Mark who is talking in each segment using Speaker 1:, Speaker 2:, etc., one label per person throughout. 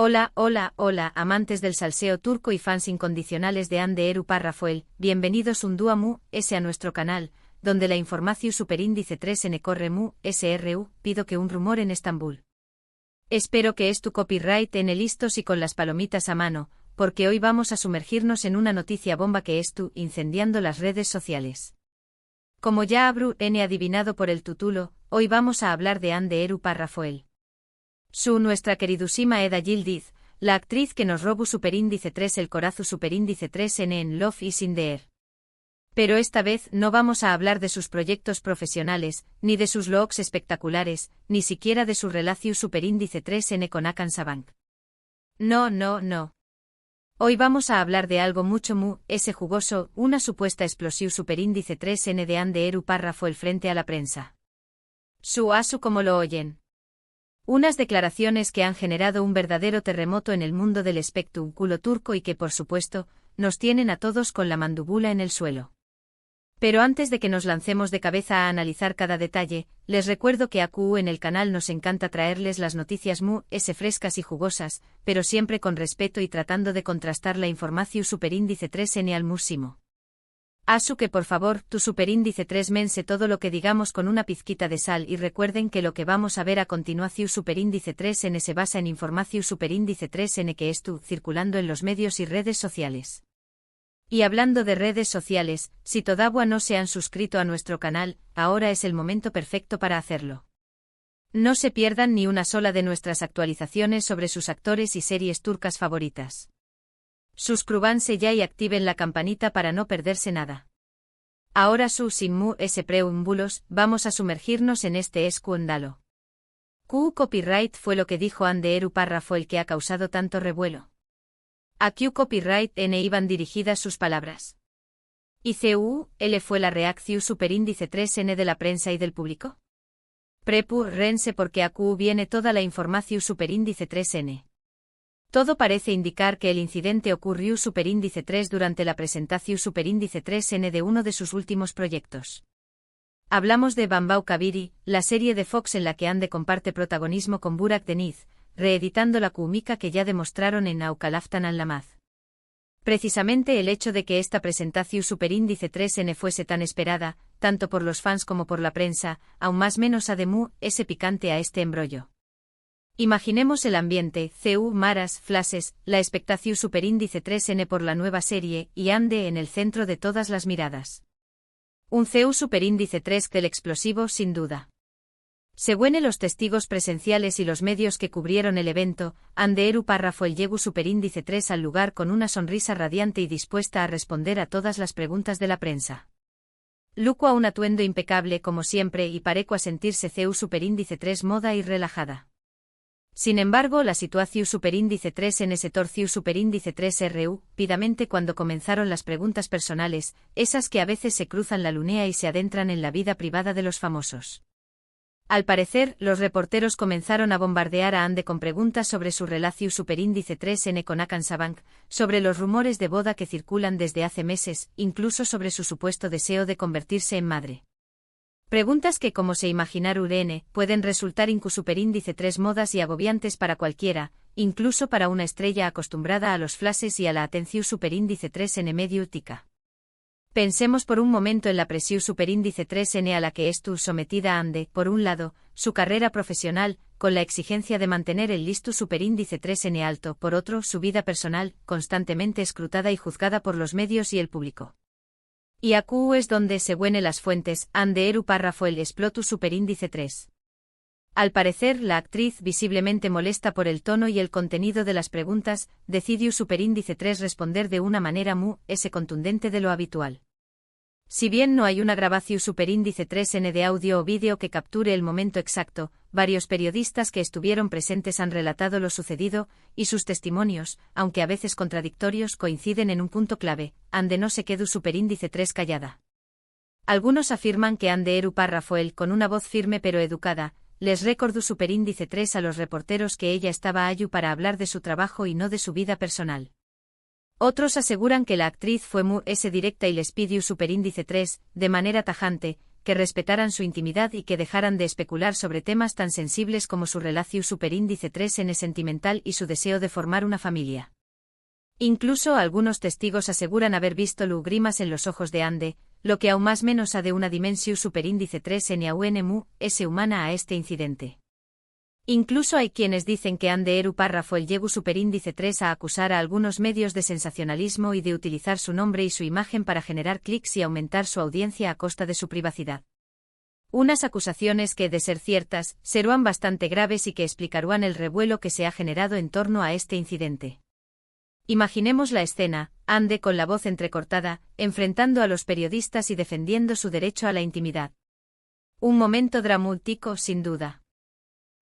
Speaker 1: Hola, hola, hola, amantes del salseo turco y fans incondicionales de Hande Eru Rafael, bienvenidos un día mu, a nuestro canal, donde la información superíndice 3N corre mu, SRU, pido que un rumor en Estambul. Espero que es tu copyright en el listos y con las palomitas a mano, porque hoy vamos a sumergirnos en una noticia bomba que es tú incendiando las redes sociales. Como ya habrán adivinado por el título, hoy vamos a hablar de Hande Eru Rafael. Nuestra queridísima Eda Yildiz, la actriz que nos robó superíndice 3 el corazo superíndice 3N en Love is in the Air. Pero esta vez no vamos a hablar de sus proyectos profesionales, ni de sus looks espectaculares, ni siquiera de su relación superíndice 3N con Hakan Sabank. No. Hoy vamos a hablar de algo mucho jugoso, una supuesta explosión superíndice 3N de Hande Eru Rafael frente a la prensa. Asu como lo oyen. Unas declaraciones que han generado un verdadero terremoto en el mundo del espectáculo turco y que por supuesto, nos tienen a todos con la mandíbula en el suelo. Pero antes de que nos lancemos de cabeza a analizar cada detalle, les recuerdo que aquí en el canal nos encanta traerles las noticias frescas y jugosas, pero siempre con respeto y tratando de contrastar la información superíndice 3N al máximo. Asu que por favor, tu superíndice 3 mense todo lo que digamos con una pizquita de sal y recuerden que lo que vamos a ver a continuación superíndice 3N se basa en información superíndice 3N que es tú circulando en los medios y redes sociales. Y hablando de redes sociales, si todavía no se han suscrito a nuestro canal, ahora es el momento perfecto para hacerlo. No se pierdan ni una sola de nuestras actualizaciones sobre sus actores y series turcas favoritas. Suscríbanse ya y activen la campanita para no perderse nada. Ahora sin preámbulos, vamos a sumergirnos en este escándalo. Copyright fue lo que dijo Hande Eru Rafael que ha causado tanto revuelo. A copyright N iban dirigidas sus palabras. ¿Y L fue la reacción superíndice 3N de la prensa y del público? Rense porque aquí viene toda la información superíndice 3N. Todo parece indicar que el incidente ocurrió superíndice 3 durante la presentación superíndice 3N de uno de sus últimos proyectos. Hablamos de Bambao Kabiri, la serie de Fox en la que Hande comparte protagonismo con Burak Deniz, reeditando la cómica que ya demostraron en Aukalaftan al-Lamaz. Precisamente el hecho de que esta presentación superíndice 3N fuese tan esperada, tanto por los fans como por la prensa, aún más menos ademú, ese picante a este embrollo. Imaginemos el ambiente, maras, flashes, la expectación superíndice 3N por la nueva serie, y Hande en el centro de todas las miradas. Un superíndice 3 del explosivo sin duda. Según los testigos presenciales y los medios que cubrieron el evento, Hande Eru Rafael llegó superíndice 3 al lugar con una sonrisa radiante y dispuesta a responder a todas las preguntas de la prensa. Luco a un atuendo impecable como siempre y pareco a sentirse superíndice 3 moda y relajada. Sin embargo, la situación superíndice 3N se torció superíndice 3RU, pidamente cuando comenzaron las preguntas personales, esas que a veces se cruzan la línea y se adentran en la vida privada de los famosos. Al parecer, los reporteros comenzaron a bombardear a Hande con preguntas sobre su relación superíndice 3N con Hakan Sabank, sobre los rumores de boda que circulan desde hace meses, incluso sobre su supuesto deseo de convertirse en madre. Preguntas que como se imaginaron pueden resultar superíndice 3 modas y agobiantes para cualquiera, incluso para una estrella acostumbrada a los flashes y a la atención superíndice 3N mediática. Pensemos por un momento en la presión superíndice 3N a la que estuvo sometida Hande, por un lado, su carrera profesional, con la exigencia de mantener el listo superíndice 3N alto, por otro, su vida personal, constantemente escrutada y juzgada por los medios y el público. Y aquí es donde, según las fuentes, Hande Eru Rafael explotó superíndice 3. Al parecer, la actriz, visiblemente molesta por el tono y el contenido de las preguntas, decidió superíndice 3 responder de una manera contundente de lo habitual. Si bien no hay una grabación superíndice 3N de audio o vídeo que capture el momento exacto, varios periodistas que estuvieron presentes han relatado lo sucedido, y sus testimonios, aunque a veces contradictorios, coinciden en un punto clave: Hande no se quedó superíndice 3 callada. Algunos afirman que Hande Eru Rafael, con una voz firme pero educada, les recordó superíndice 3 a los reporteros que ella estaba allí para hablar de su trabajo y no de su vida personal. Otros aseguran que la actriz fue directa y les pidió superíndice 3, de manera tajante, que respetaran su intimidad y que dejaran de especular sobre temas tan sensibles como su relación superíndice 3n sentimental y su deseo de formar una familia. Incluso algunos testigos aseguran haber visto lágrimas en los ojos de Ande, lo que aún más menos ha de una dimensión superíndice 3n aún es humana a este incidente. Incluso hay quienes dicen que Ande Eru párrafo el llegu superíndice 3 a acusar a algunos medios de sensacionalismo y de utilizar su nombre y su imagen para generar clics y aumentar su audiencia a costa de su privacidad. Unas acusaciones que, de ser ciertas, serán bastante graves y que explicarán el revuelo que se ha generado en torno a este incidente. Imaginemos la escena, Ande con la voz entrecortada, enfrentando a los periodistas y defendiendo su derecho a la intimidad. Un momento dramático, sin duda.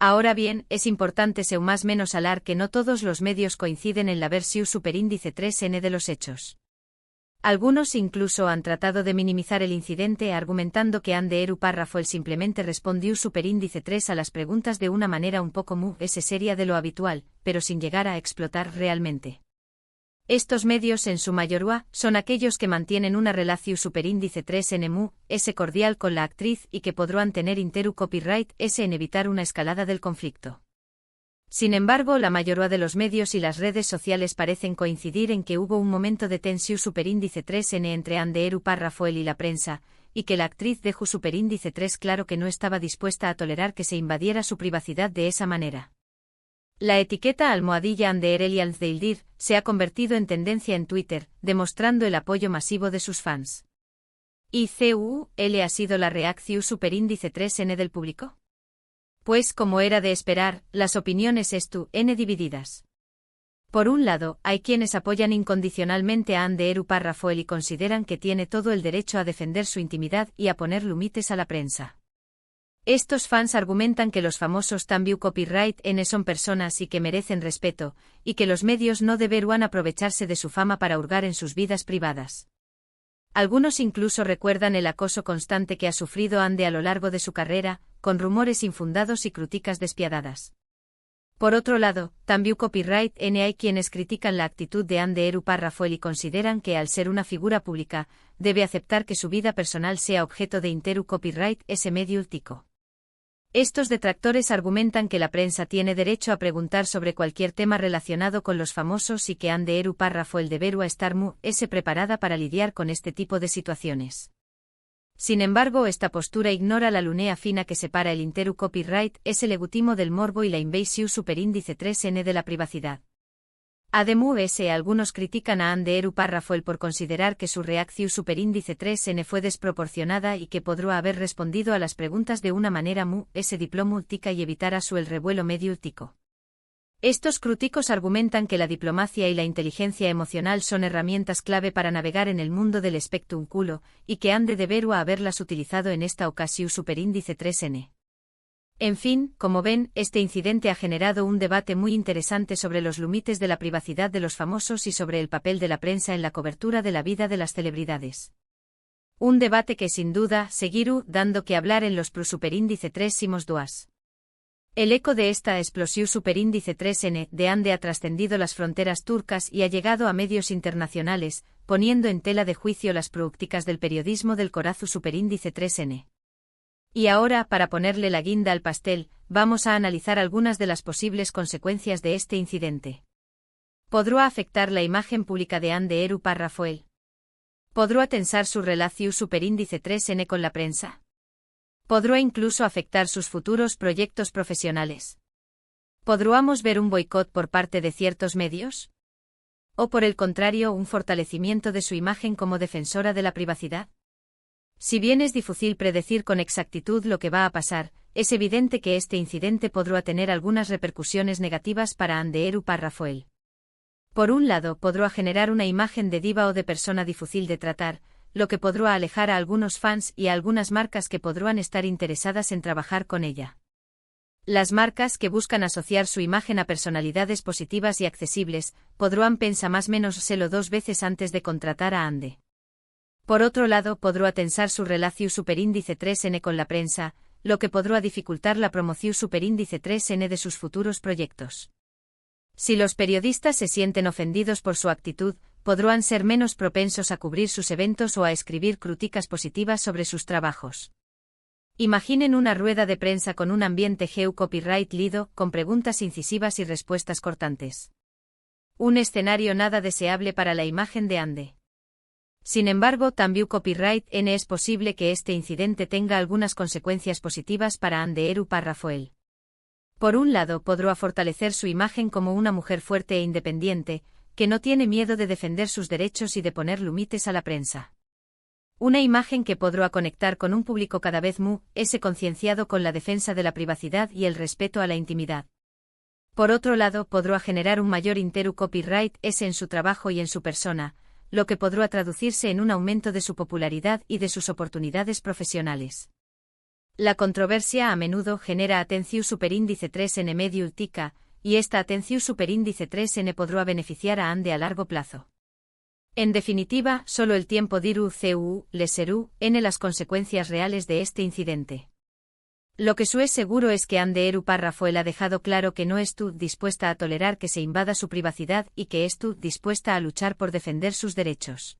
Speaker 1: Ahora bien, es importante seu más menos alar que no todos los medios coinciden en la versión superíndice 3n de los hechos. Algunos incluso han tratado de minimizar el incidente argumentando que Ande Eru párrafo el simplemente respondió superíndice 3 a las preguntas de una manera un poco más seria de lo habitual, pero sin llegar a explotar realmente. Estos medios en su mayoría son aquellos que mantienen una relación superíndice 3n cordial con la actriz y que podrán tener interu copyright en evitar una escalada del conflicto. Sin embargo, la mayoría de los medios y las redes sociales parecen coincidir en que hubo un momento de tensión superíndice 3n entre Ande Eru párrafo el y la prensa, y que la actriz dejó superíndice 3 claro que no estaba dispuesta a tolerar que se invadiera su privacidad de esa manera. La etiqueta almohadilla Ande Ereli Alzdeildir se ha convertido en tendencia en Twitter, demostrando el apoyo masivo de sus fans. ¿Y cuál ha sido la reacción superíndice 3n del público? Pues, como era de esperar, las opiniones están divididas. Por un lado, hay quienes apoyan incondicionalmente a Ande Eru párrafo el y consideran que tiene todo el derecho a defender su intimidad y a poner límites a la prensa. Estos fans argumentan que los famosos también copyright son personas y que merecen respeto, y que los medios no deberán aprovecharse de su fama para hurgar en sus vidas privadas. Algunos incluso recuerdan el acoso constante que ha sufrido Ande a lo largo de su carrera, con rumores infundados y críticas despiadadas. Por otro lado, también copyright hay quienes critican la actitud de Ande Eru párrafo el y consideran que al ser una figura pública, debe aceptar que su vida personal sea objeto de interu copyright medio tico. Estos detractores argumentan que la prensa tiene derecho a preguntar sobre cualquier tema relacionado con los famosos y que Ande Eru párrafo el deberá estar preparada para lidiar con este tipo de situaciones. Sin embargo, esta postura ignora la línea fina que separa el interu copyright el legítimo del morbo y la invasión superíndice 3n de la privacidad. Además, algunos critican a Ande Eru párrafo el por considerar que su reacción superíndice 3n fue desproporcionada y que podría haber respondido a las preguntas de una manera diplomática y evitar a su el revuelo mediático. Estos críticos argumentan que la diplomacia y la inteligencia emocional son herramientas clave para navegar en el mundo del espectáculo, y que Ande deberá haberlas utilizado en esta ocasión superíndice 3n. En fin, como ven, este incidente ha generado un debate muy interesante sobre los límites de la privacidad de los famosos y sobre el papel de la prensa en la cobertura de la vida de las celebridades. Un debate que sin duda seguirá dando que hablar en los superíndice 3 El eco de esta explosión superíndice 3n de Ande ha trascendido las fronteras turcas y ha llegado a medios internacionales, poniendo en tela de juicio las prácticas del periodismo del corazu superíndice 3n. Y ahora, para ponerle la guinda al pastel, vamos a analizar algunas de las posibles consecuencias de este incidente. ¿Podrá afectar la imagen pública de Ande Eru párrafo el? ¿Podrá tensar su relación superíndice 3n con la prensa? ¿Podrá incluso afectar sus futuros proyectos profesionales? ¿Podríamos ver un boicot por parte de ciertos medios? ¿O por el contrario, un fortalecimiento de su imagen como defensora de la privacidad? Si bien es difícil predecir con exactitud lo que va a pasar, es evidente que este incidente podrá tener algunas repercusiones negativas para Ande Eru párrafo el. Por un lado, podrá generar una imagen de diva o de persona difícil de tratar, lo que podrá alejar a algunos fans y a algunas marcas que podrán estar interesadas en trabajar con ella. Las marcas que buscan asociar su imagen a personalidades positivas y accesibles, podrán pensar más menos selo dos veces antes de contratar a Ande. Por otro lado, podrá tensar su relación superíndice 3n con la prensa, lo que podrá dificultar la promoción superíndice 3n de sus futuros proyectos. Si los periodistas se sienten ofendidos por su actitud, podrán ser menos propensos a cubrir sus eventos o a escribir críticas positivas sobre sus trabajos. Imaginen una rueda de prensa con un ambiente geo copyright lido, con preguntas incisivas y respuestas cortantes. Un escenario nada deseable para la imagen de Ande. Sin embargo, también copyright N es posible que este incidente tenga algunas consecuencias positivas para Ande Eru Parrafoel. Por un lado, podrá fortalecer su imagen como una mujer fuerte e independiente, que no tiene miedo de defender sus derechos y de poner límites a la prensa. Una imagen que podrá conectar con un público cada vez más concienciado con la defensa de la privacidad y el respeto a la intimidad. Por otro lado, podrá generar un mayor interu copyright en su trabajo y en su persona, lo que podrá traducirse en un aumento de su popularidad y de sus oportunidades profesionales. La controversia a menudo genera atención superíndice 3n medio ultica, y esta atención superíndice 3n podrá beneficiar a Ande a largo plazo. En definitiva, solo el tiempo dirá le serú en las consecuencias reales de este incidente. Lo que es seguro es que Ande Eru Parrafoel ha dejado claro que no estuvo dispuesta a tolerar que se invada su privacidad y que estuvo dispuesta a luchar por defender sus derechos.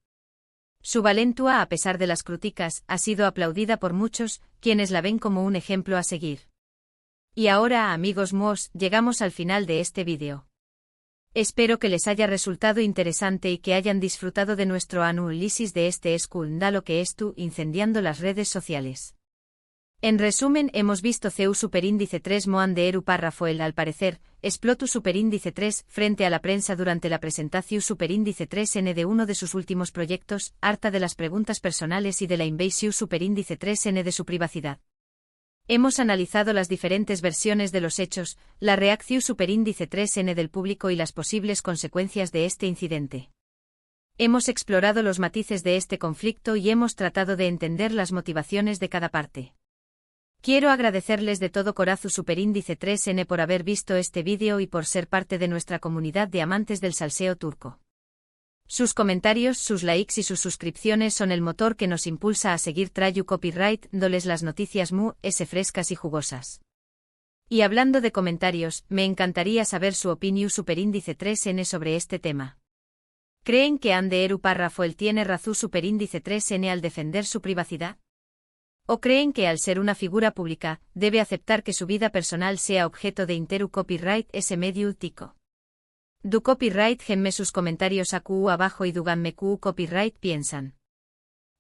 Speaker 1: Su valentua, a pesar de las críticas, ha sido aplaudida por muchos, quienes la ven como un ejemplo a seguir. Y ahora, amigos míos, llegamos al final de este vídeo. Espero que les haya resultado interesante y que hayan disfrutado de nuestro análisis de este escándalo que estuvo incendiando las redes sociales. En resumen, hemos visto CEU superíndice 3 mo Ande Eru Parrafoel al parecer, explotu superíndice 3 frente a la prensa durante la presentación superíndice 3n de uno de sus últimos proyectos, harta de las preguntas personales y de la invasión superíndice 3n de su privacidad. Hemos analizado las diferentes versiones de los hechos, la reacción superíndice 3n del público y las posibles consecuencias de este incidente. Hemos explorado los matices de este conflicto y hemos tratado de entender las motivaciones de cada parte. Quiero agradecerles de todo corazón superíndice 3n por haber visto este vídeo y por ser parte de nuestra comunidad de amantes del salseo turco. Sus comentarios, sus likes y sus suscripciones son el motor que nos impulsa a seguir trayendo copyright, dándoles las noticias frescas y jugosas. Y hablando de comentarios, me encantaría saber su opinión superíndice 3n sobre este tema. ¿Creen que Ande Eru Parrafoel tiene razón superíndice 3n al defender su privacidad? ¿O creen que al ser una figura pública, debe aceptar que su vida personal sea objeto de interu copyright medio útico? Du copyright genme sus comentarios abajo y duganme copyright piensan.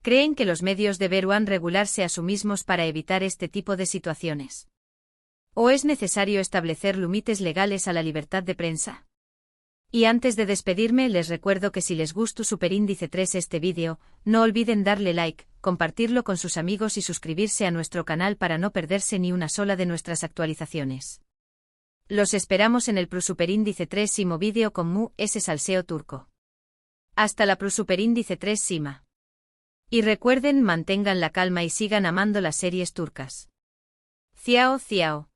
Speaker 1: ¿Creen que los medios deberán regularse a sí mismos para evitar este tipo de situaciones? ¿O es necesario establecer límites legales a la libertad de prensa? Y antes de despedirme les recuerdo que si les gustó superíndice 3 este vídeo, no olviden darle like, compartirlo con sus amigos y suscribirse a nuestro canal para no perderse ni una sola de nuestras actualizaciones. Los esperamos en el Superíndice 3 Simo vídeo con salseo turco. Hasta la Superíndice 3 Sima. Y recuerden, mantengan la calma y sigan amando las series turcas. Ciao ciao.